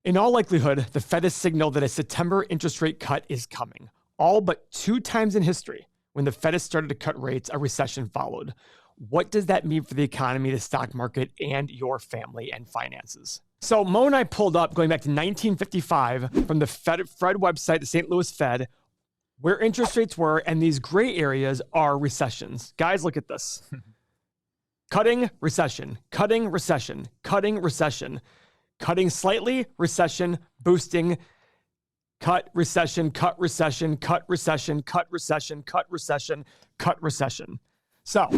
In all likelihood, the Fed has signaled that a September interest rate cut is coming. All but 2 times in history, when the Fed has started to cut rates, a recession followed. What does that mean for the economy, the stock market, and your family and finances? So Mo and I pulled up, going back to 1955, from the Fed website, the St. Louis Fed, where interest rates were, and these gray areas are recessions. Guys, look at this. Cutting, recession, cutting, recession, cutting, recession, cutting slightly, recession, boosting, cut, recession, cut, recession, cut, recession, cut, recession, cut, recession, cut, recession. So,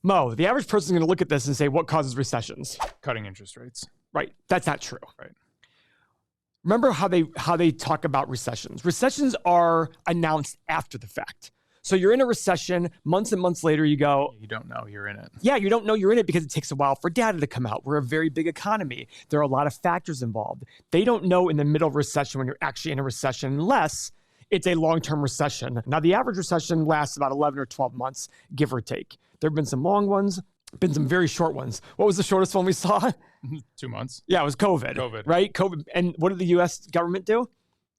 Mo, the average person is going to look at this and say, what causes recessions? Cutting interest rates. Right. That's not true. Right. Remember how they talk about recessions. Recessions are announced after the fact. So you're in a recession, months and months later you go... You don't know you're in it. Yeah, you don't know you're in it because it takes a while for data to come out. We're a very big economy. There are a lot of factors involved. They don't know in the middle of recession when you're actually in a recession unless it's a long-term recession. Now, the average recession lasts about 11 or 12 months, give or take. There have been some long ones, been some very short ones. What was the shortest one we saw? 2 months. Yeah, it was COVID. Right? COVID. And what did the U.S. government do?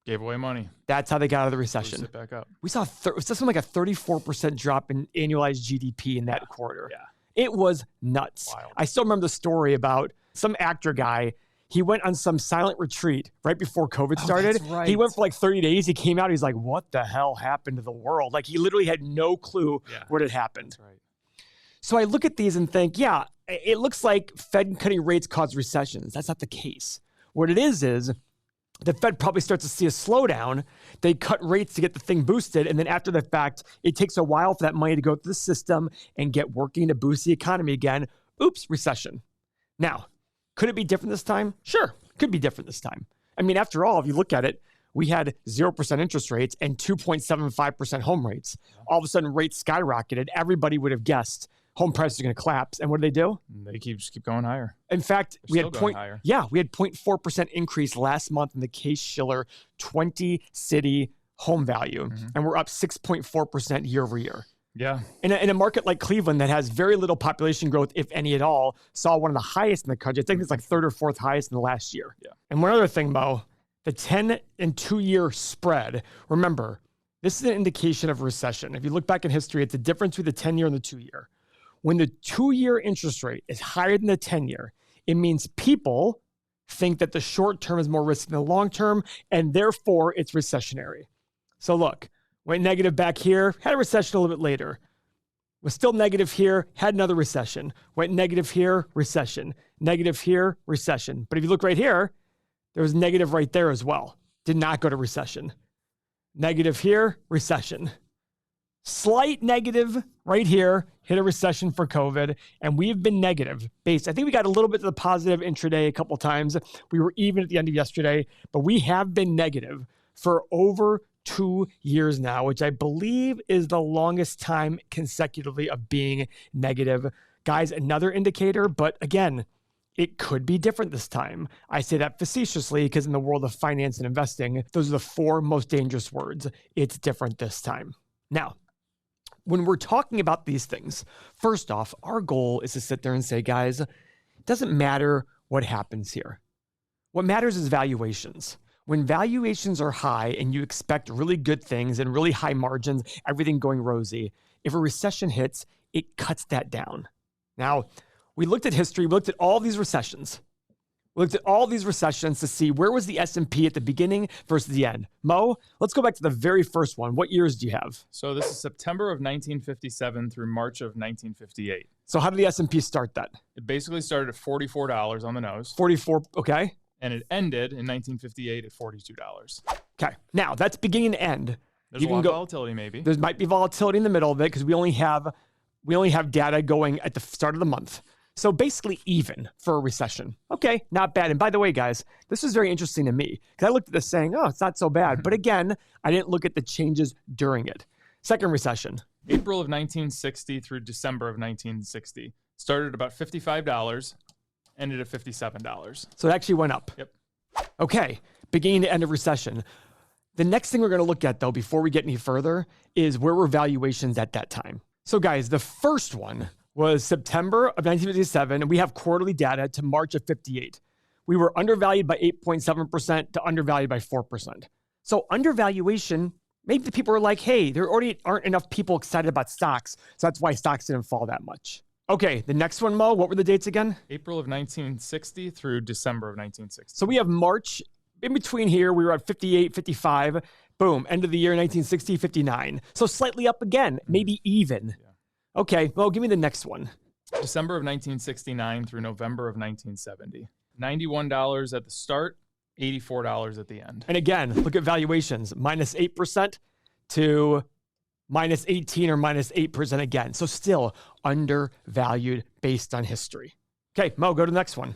Gave away money. That's how they got out of the recession. It back up. We saw something like a 34% drop in annualized GDP in that quarter. Yeah. It was nuts. Wild. I still remember the story about some actor guy. He went on some silent retreat right before COVID started. That's right. He went for like 30 days. He came out. He's like, what the hell happened to the world? Like he literally had no clue what had happened. That's right. So I look at these and think, yeah, it looks like Fed cutting rates cause recessions. That's not the case. What it is the Fed probably starts to see a slowdown. They cut rates to get the thing boosted. And then after the fact, it takes a while for that money to go through the system and get working to boost the economy again. Oops, recession. Now, could it be different this time? Sure, could be different this time. I mean, after all, if you look at it, we had 0% interest rates and 2.75% home rates. All of a sudden, rates skyrocketed. Everybody would have guessed home prices are going to collapse. And what do they do? They just keep going higher. In fact, we had 0.4% increase last month in the Case-Shiller 20-city home value. And we're up 6.4% year over year. Yeah. In a market like Cleveland that has very little population growth, if any at all, saw one of the highest in the country. I think it's like 3rd or 4th highest in the last year. Yeah. And one other thing, Mo, the 10 and 2-year spread, remember, this is an indication of recession. If you look back in history, it's the difference between the 10-year and the 2-year. When the 2-year interest rate is higher than the 10-year, it means people think that the short term is more risky than the long term, and therefore it's recessionary. So look, went negative back here, had a recession a little bit later. Was still negative here, had another recession. Went negative here, recession. Negative here, recession. But if you look right here, there was negative right there as well. Did not go to recession. Negative here, recession. Slight negative right here, hit a recession for COVID, and we've been negative based. I think we got a little bit to the positive intraday a couple times. We were even at the end of yesterday, but we have been negative for over 2 years now, which I believe is the longest time consecutively of being negative. Guys, another indicator, but again, it could be different this time. I say that facetiously because in the world of finance and investing, those are the 4 most dangerous words. It's different this time. Now, when we're talking about these things, first off, our goal is to sit there and say, guys, it doesn't matter what happens here. What matters is valuations. When valuations are high and you expect really good things and really high margins, everything going rosy, if a recession hits, it cuts that down. Now, we looked at history, we looked at all these recessions. We looked at all these recessions to see where was the S&P at the beginning versus the end. Mo, let's go back to the very first one. What years do you have? So this is September of 1957 through March of 1958. So how did the S&P start that? It basically started at $44 on the nose. 44, okay. And it ended in 1958 at $42. Okay. Now, that's beginning to end. There's a lot of volatility maybe. There might be volatility in the middle of it because we only have data going at the start of the month. So basically even for a recession. Okay, not bad. And by the way, guys, this was very interesting to me because I looked at this saying, oh, it's not so bad. But again, I didn't look at the changes during it. Second recession. April of 1960 through December of 1960. Started at about $55, ended at $57. So it actually went up. Yep. Okay, beginning to end of recession. The next thing we're going to look at, though, before we get any further, is where were valuations at that time. So guys, the first one was September of 1957, and we have quarterly data to March of 58. we were undervalued by 8.7% to undervalued by 4%. So undervaluation, maybe the people are like, hey, there already aren't enough people excited about stocks. So that's why stocks didn't fall that much. Okay, the next one, Mo, what were the dates again? April of 1960 through December of 1960. So we have March. In between here, we were at 58, 55. Boom, end of the year, 1960, 59. So slightly up again, maybe even. Yeah. Okay, well, give me the next one. December of 1969 through November of 1970. $91 at the start, $84 at the end. And again, look at valuations, minus 8% to minus 18 or minus 8% again. So still undervalued based on history. Okay, Mo, go to the next one.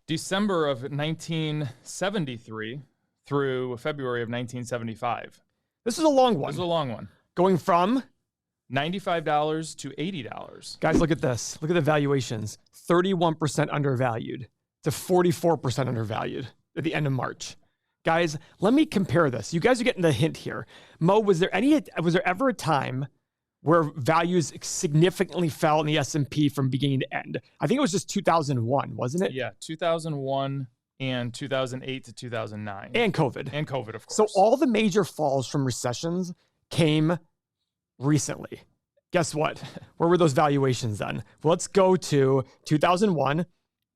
December of 1973 through February of 1975. This is a long one. This is a long one. Going from $95 to $80. Guys, look at this. Look at the valuations. 31% undervalued to 44% undervalued at the end of March. Guys, let me compare this. You guys are getting the hint here. Mo, was there ever a time where values significantly fell in the S&P from beginning to end? I think it was just 2001, wasn't it? Yeah, 2001 and 2008 to 2009. And COVID. And COVID, of course. So all the major falls from recessions came recently. Guess what? Where were those valuations then? Well, let's go to 2001.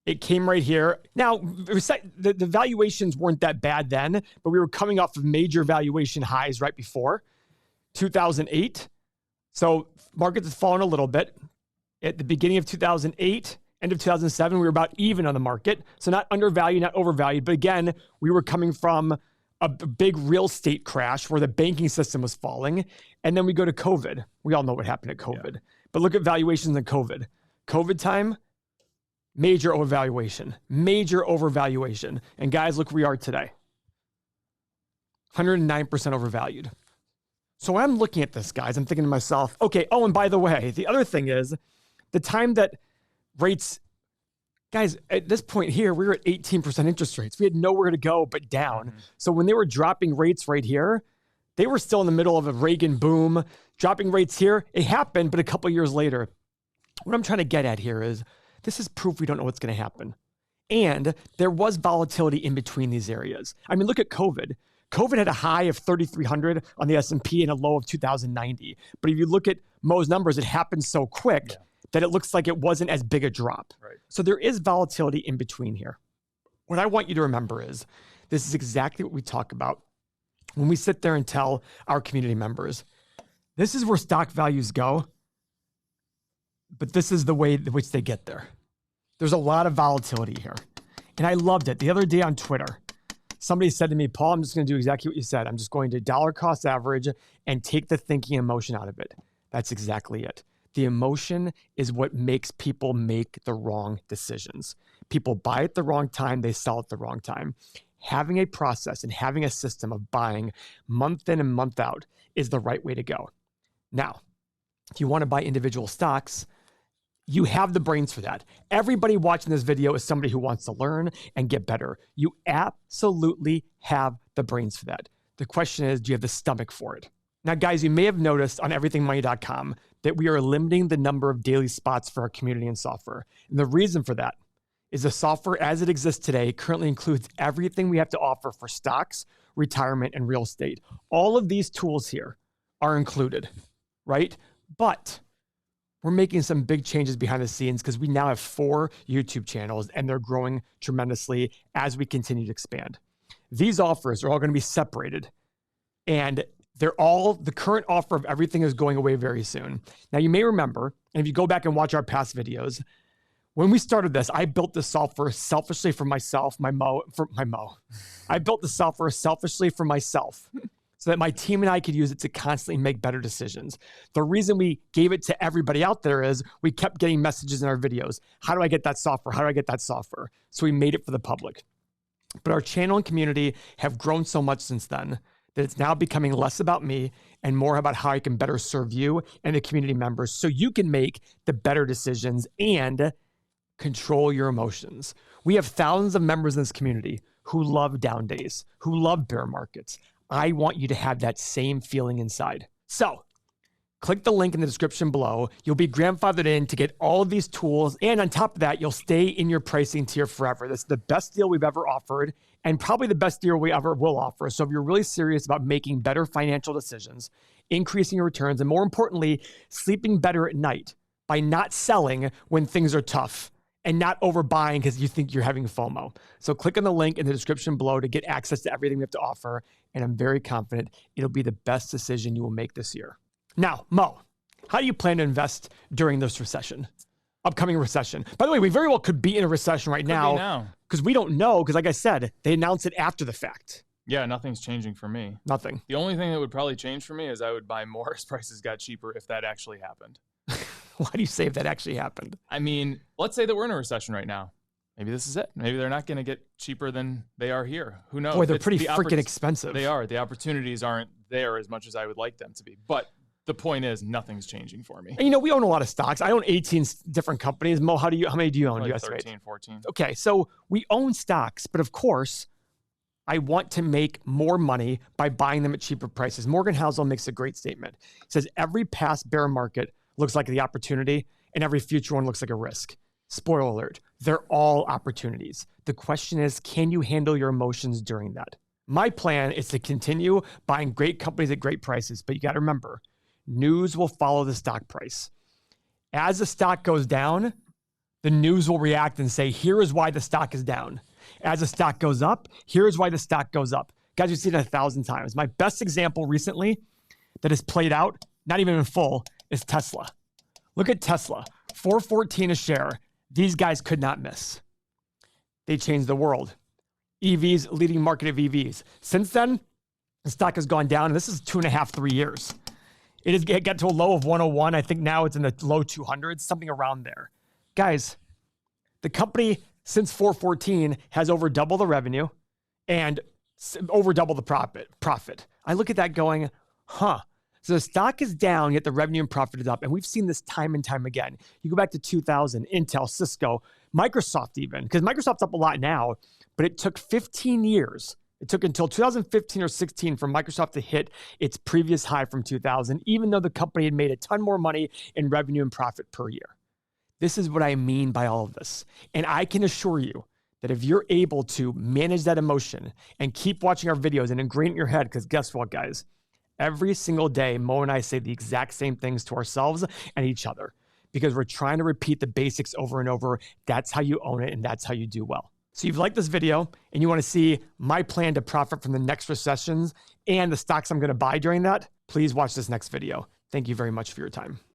It came right here. Now, the valuations weren't that bad then, but we were coming off of major valuation highs right before. 2008. So markets have fallen a little bit. At the beginning of 2008, end of 2007, we were about even on the market. So not undervalued, not overvalued. But again, we were coming from a big real estate crash where the banking system was falling. And then we go to COVID. We all know what happened at COVID. Yeah. But look at valuations in COVID. COVID time, major overvaluation. Major overvaluation. And guys, look where we are today. 109% overvalued. So when I'm looking at this, guys, I'm thinking to myself, okay, oh, and by the way, the other thing is the time that rates, guys, at this point here, we were at 18% interest rates. We had nowhere to go but down. Mm-hmm. So when they were dropping rates right here, they were still in the middle of a Reagan boom. Dropping rates here, it happened, but a couple years later. What I'm trying to get at here is this is proof we don't know what's going to happen. And there was volatility in between these areas. I mean, look at COVID. COVID had a high of 3,300 on the S&P and a low of 2,090. But if you look at Mo's numbers, it happened so quick that it looks like it wasn't as big a drop. Right. So there is volatility in between here. What I want you to remember is this is exactly what we talk about when we sit there and tell our community members, this is where stock values go, but this is the way in which they get there. There's a lot of volatility here. And I loved it. The other day on Twitter, somebody said to me, Paul, I'm just going to do exactly what you said. I'm just going to dollar cost average and take the thinking emotion out of it. That's exactly it. The emotion is what makes people make the wrong decisions. People buy at the wrong time. They sell at the wrong time. Having a process and having a system of buying month in and month out is the right way to go. Now, if you want to buy individual stocks, you have the brains for that. Everybody watching this video is somebody who wants to learn and get better. You absolutely have the brains for that. The question is, do you have the stomach for it? Now, guys, you may have noticed on everythingmoney.com that we are limiting the number of daily spots for our community and software. And the reason for that is the software as it exists today currently includes everything we have to offer for stocks, retirement, and real estate. All of these tools here are included, right? But we're making some big changes behind the scenes because we now have 4 YouTube channels and they're growing tremendously as we continue to expand. These offers are all going to be separated and the current offer of everything is going away very soon. Now you may remember, and if you go back and watch our past videos, when we started this, I built the software selfishly for myself, I built the software selfishly for myself so that my team and I could use it to constantly make better decisions. The reason we gave it to everybody out there is we kept getting messages in our videos. How do I get that software? How do I get that software? So we made it for the public. But our channel and community have grown so much since then that it's now becoming less about me and more about how I can better serve you and the community members so you can make the better decisions and control your emotions. We have thousands of members in this community who love down days, who love bear markets. I want you to have that same feeling inside. So Click the link in the description below. You'll be grandfathered in to get all of these tools. And on top of that, you'll stay in your pricing tier forever. This is the best deal we've ever offered and probably the best deal we ever will offer. So if you're really serious about making better financial decisions, increasing your returns, and more importantly, sleeping better at night by not selling when things are tough and not overbuying because you think you're having FOMO. So click on the link in the description below to get access to everything we have to offer. And I'm very confident it'll be the best decision you will make this year. Now, Mo, how do you plan to invest during this upcoming recession? By the way, we very well could be in a recession right now because we don't know. Because like I said, they announced it after the fact. Yeah, nothing's changing for me. Nothing. The only thing that would probably change for me is I would buy more as prices got cheaper if that actually happened. Why do you say if that actually happened? I mean, let's say that we're in a recession right now. Maybe this is it. Maybe they're not going to get cheaper than they are here. Who knows? Boy, they're pretty freaking expensive. They are. The opportunities aren't there as much as I would like them to be. But the point is, nothing's changing for me. And we own a lot of stocks. I own 18 different companies. Mo, how many do you own? Like 13, 14. Okay, so we own stocks, but of course, I want to make more money by buying them at cheaper prices. Morgan Housel makes a great statement. It says, every past bear market looks like the opportunity, and every future one looks like a risk. Spoiler alert, they're all opportunities. The question is, can you handle your emotions during that? My plan is to continue buying great companies at great prices, but you got to remember, news will follow the stock price. As the stock goes down, the news will react and say, here is why the stock is down. As the stock goes up, here's why the stock goes up. Guys, you've seen it 1,000 times. My best example recently that has played out, not even in full, is Tesla. Look at Tesla, $4.14 a share. These guys could not miss. They changed the world. EVs, leading market of EVs. Since then, the stock has gone down, and this is 2.5, 3 years. It got to a low of 101. I think now it's in the low 200s, something around there. Guys, the company since 414 has over double the revenue and over double the profit. I look at that going, huh. So the stock is down, yet the revenue and profit is up. And we've seen this time and time again. You go back to 2000, Intel, Cisco, Microsoft even, because Microsoft's up a lot now, but it took 15 years. It took until 2015 or 16 for Microsoft to hit its previous high from 2000, even though the company had made a ton more money in revenue and profit per year. This is what I mean by all of this. And I can assure you that if you're able to manage that emotion and keep watching our videos and ingrain it in your head, because guess what, guys? Every single day, Mo and I say the exact same things to ourselves and each other because we're trying to repeat the basics over and over. That's how you own it, and that's how you do well. So you've liked this video and you want to see my plan to profit from the next recessions and the stocks I'm going to buy during that, please watch this next video. Thank you very much for your time.